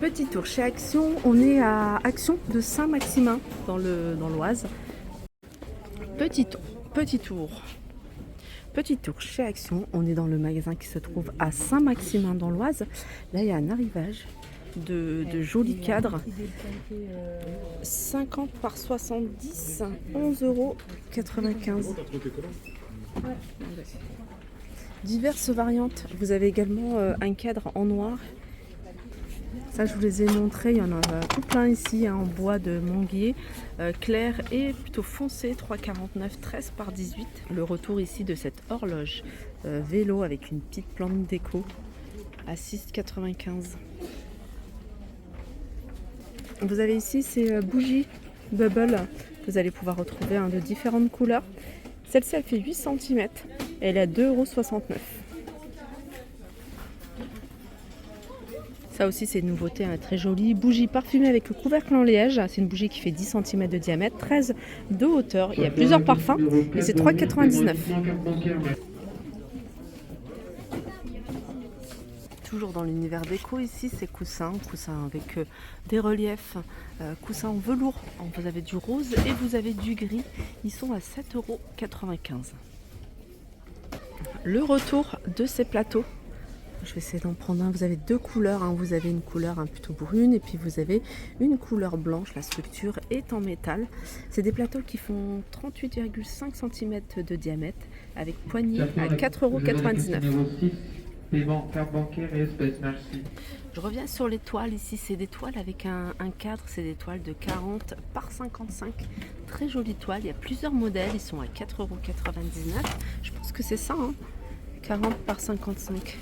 Petit tour chez Action, on est à Action de Saint-Maximin dans l'Oise. Petit tour, petit tour. Petit tour chez Action, on est dans le magasin qui se trouve à Saint-Maximin dans l'Oise. Là, il y a un arrivage de jolis cadres. 50 par 70, 11,95 €. Diverses variantes. Vous avez également un cadre en noir. Ça, je vous les ai montrés. Il y en a tout plein ici, en bois de manguier, clair et plutôt foncé, 3,49, 13 par 18. Le retour ici de cette horloge vélo avec une petite plante déco à 6,95. Vous avez ici ces bougies bubble que vous allez pouvoir retrouver de différentes couleurs. Celle-ci, elle fait 8 cm. Elle est à 2,69 €. Ça aussi, c'est une nouveauté très jolie. Bougie parfumée avec le couvercle en liège. C'est une bougie qui fait 10 cm de diamètre, 13 de hauteur. Il y a plusieurs parfums et c'est 3,99 €. Toujours dans l'univers déco ici, c'est coussins avec des reliefs, coussins en velours. Vous avez du rose et vous avez du gris. Ils sont à 7,95 €. Le retour de ces plateaux. Je vais essayer d'en prendre un. Vous avez deux couleurs. Vous avez une couleur plutôt brune et puis vous avez une couleur blanche. La structure est en métal. C'est des plateaux qui font 38,5 cm de diamètre avec poignée à 4,99 €. Paiement, carte bancaire et espèces, merci. Je reviens sur les toiles. Ici, c'est des toiles avec un cadre. C'est des toiles de 40 par 55. Très jolies toiles. Il y a plusieurs modèles. Ils sont à 4,99 €. Je pense que c'est ça. 40 par 55.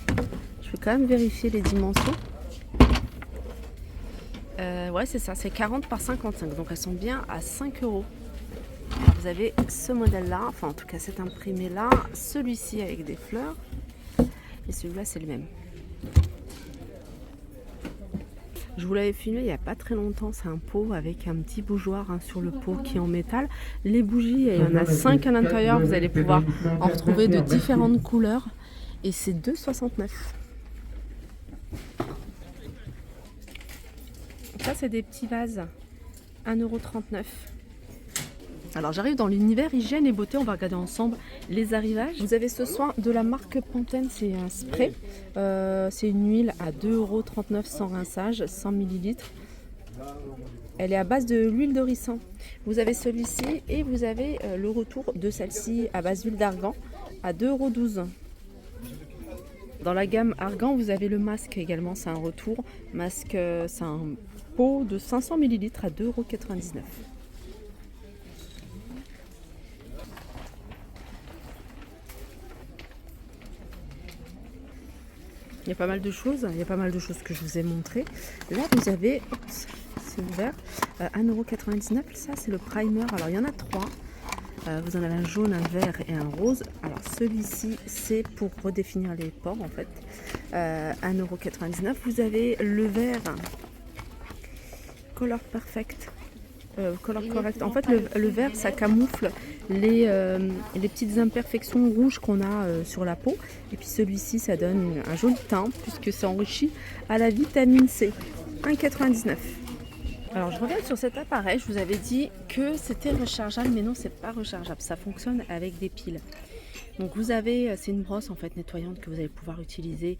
Je vais quand même vérifier les dimensions. Ouais, c'est ça. C'est 40 par 55. Donc, elles sont bien à 5 €. Vous avez ce modèle-là. Enfin, en tout cas, cet imprimé-là. Celui-ci avec des fleurs. Et celui-là, c'est le même. Je vous l'avais filmé il n'y a pas très longtemps. C'est un pot avec un petit bougeoir sur le pot qui est en métal. Les bougies, il y en a 5 à l'intérieur. Vous allez pouvoir en retrouver de différentes couleurs. Et c'est 2,69 €. Ça, c'est des petits vases. 1,39 €. Alors j'arrive dans l'univers hygiène et beauté, on va regarder ensemble les arrivages. Vous avez ce soin de la marque Pantene, c'est un spray. C'est une huile à 2,39 € sans rinçage, 100 ml. Elle est à base de l'huile de ricin. Vous avez celui-ci et vous avez le retour de celle-ci à base d'huile d'argan à 2,12 €. Dans la gamme argan, vous avez le masque également, c'est un retour. Masque, c'est un pot de 500 ml à 2,99 €. Il y a pas mal de choses, que je vous ai montrées. Là, vous avez, c'est ouvert, 1,99 €. Ça, c'est le primer. Alors, il y en a 3. Vous en avez un jaune, un vert et un rose. Alors, celui-ci, c'est pour redéfinir les pores, en fait. 1,99 €. Vous avez le vert, Color Perfect. Color Correct. En fait, le vert, ça camoufle les petites imperfections rouges qu'on a sur la peau. Et puis celui-ci, ça donne un joli teint puisque c'est enrichi à la vitamine C. 1,99 €. Alors, je reviens sur cet appareil. Je vous avais dit que c'était rechargeable, mais non, c'est pas rechargeable. Ça fonctionne avec des piles. Donc vous avez, c'est une brosse en fait nettoyante que vous allez pouvoir utiliser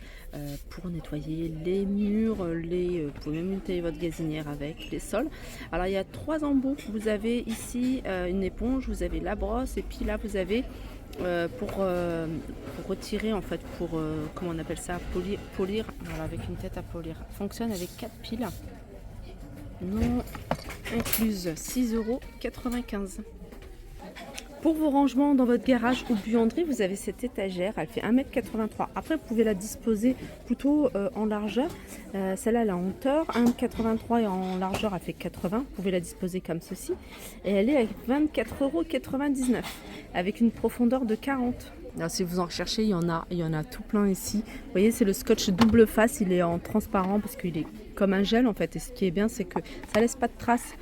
pour nettoyer les murs, vous pouvez même nettoyer votre gazinière avec, les sols. Alors il y a 3 embouts. Vous avez ici une éponge, vous avez la brosse et puis là vous avez pour retirer en fait, comment on appelle ça, polir, voilà, avec une tête à polir. Fonctionne avec 4 piles, non incluses, 6,95 €. Pour vos rangements dans votre garage ou buanderie, vous avez cette étagère, elle fait 1,83 m. Après, vous pouvez la disposer plutôt en largeur. Celle-là, elle est en hauteur, 1,83 m et en largeur, elle fait 80. Vous pouvez la disposer comme ceci. Et elle est à 24,99 € avec une profondeur de 40. Alors, si vous en recherchez, il y en a tout plein ici. Vous voyez, c'est le scotch double face, il est en transparent parce qu'il est comme un gel en fait. Et ce qui est bien, c'est que ça laisse pas de traces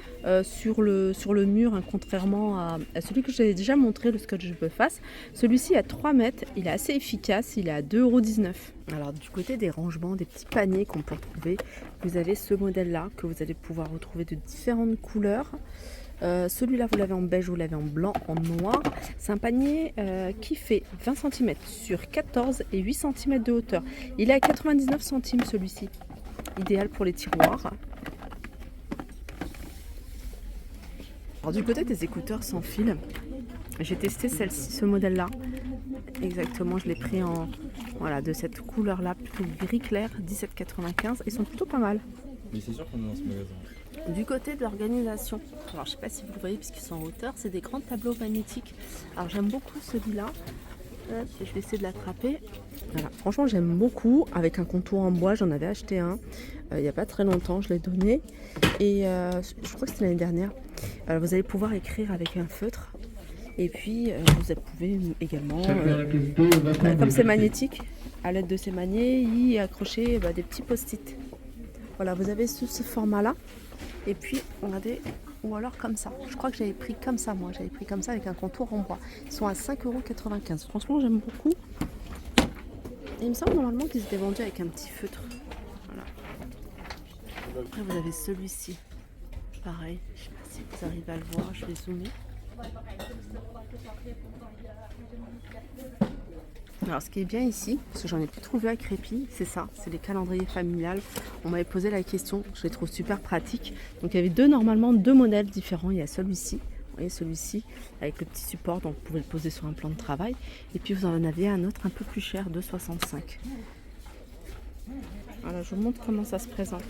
sur le mur, hein, contrairement à celui que j'avais déjà montré, le scotch double face. Celui-ci à 3 mètres, il est assez efficace, il est à 2,19 €. Alors du côté des rangements, des petits paniers qu'on peut retrouver, vous avez ce modèle-là que vous allez pouvoir retrouver de différentes couleurs. Celui-là, vous l'avez en beige, vous l'avez en blanc, en noir. C'est un panier qui fait 20 cm sur 14 et 8 cm de hauteur. Il est à 99 centimes celui-ci. Idéal pour les tiroirs. Alors du côté des écouteurs sans fil, j'ai testé ce modèle-là. Exactement, je l'ai pris en de cette couleur-là, plutôt gris clair, 17,95. Ils sont plutôt pas mal. Mais c'est sûr qu'on est dans ce magasin. Du côté de l'organisation, alors je sais pas si vous le voyez puisqu'ils sont en hauteur, c'est des grands tableaux magnétiques. Alors j'aime beaucoup celui-là. Je vais essayer de l'attraper. Voilà. Franchement j'aime beaucoup, avec un contour en bois, j'en avais acheté un il n'y a pas très longtemps, je l'ai donné et je crois que c'était l'année dernière. Vous allez pouvoir écrire avec un feutre et puis vous pouvez également, comme c'est magnétique, à l'aide de ces magnets, y accrocher des petits post-it. Voilà, vous avez ce format-là. Et puis, regardez, ou alors comme ça. Je crois que j'avais pris comme ça, moi. J'avais pris comme ça avec un contour en bois. Ils sont à 5,95 €. Franchement, j'aime beaucoup. Et il me semble normalement qu'ils étaient vendus avec un petit feutre. Voilà. Après, vous avez celui-ci. Pareil. Je ne sais pas si vous arrivez à le voir. Je vais zoomer. Alors ce qui est bien ici, parce que j'en ai plus trouvé à Crépy, c'est ça, c'est les calendriers familiales. On m'avait posé la question, je les trouve super pratiques. Donc il y avait normalement deux modèles différents. Il y a celui-ci, vous voyez celui-ci avec le petit support, donc vous pouvez le poser sur un plan de travail. Et puis vous en aviez un autre un peu plus cher, 2,65 €. Voilà, je vous montre comment ça se présente.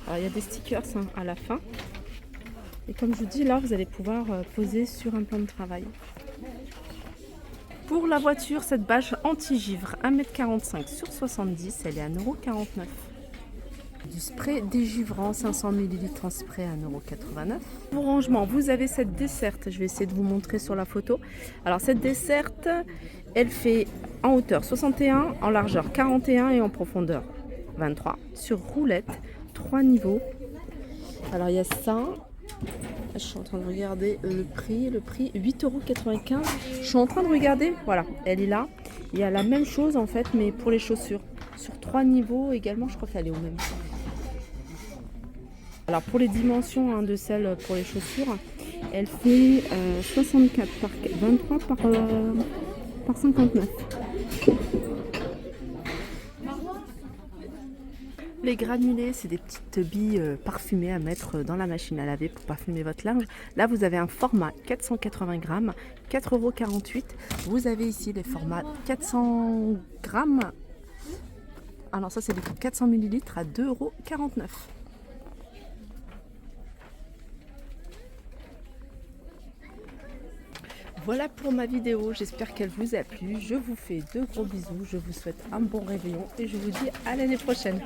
Alors il y a des stickers à la fin. Et comme je vous dis, là vous allez pouvoir poser sur un plan de travail. Pour la voiture, cette bâche anti-givre 1,45 m sur 70, elle est à 1,49 €. Du spray dégivrant 500 ml en spray à 1,89 €. Pour rangement, vous avez cette desserte, je vais essayer de vous montrer sur la photo. Alors cette desserte, elle fait en hauteur 61, en largeur 41 et en profondeur 23. Sur roulette, 3 niveaux. Alors il y a ça. Je suis en train de regarder le prix 8,95 €. Je suis en train de regarder, voilà, elle est là. Il y a la même chose en fait, mais pour les chaussures. Sur 3 niveaux également, je crois qu'elle est au même. Alors pour les dimensions de celle pour les chaussures, elle fait 64 par 23 par 59. Les granulés, c'est des petites billes parfumées à mettre dans la machine à laver pour parfumer votre linge. Là, vous avez un format 480 grammes, 4,48 €. Vous avez ici les formats 400 grammes. Alors ça, c'est les 400 ml à 2,49 €. Voilà pour ma vidéo, j'espère qu'elle vous a plu. Je vous fais de gros bisous, je vous souhaite un bon réveillon et je vous dis à l'année prochaine.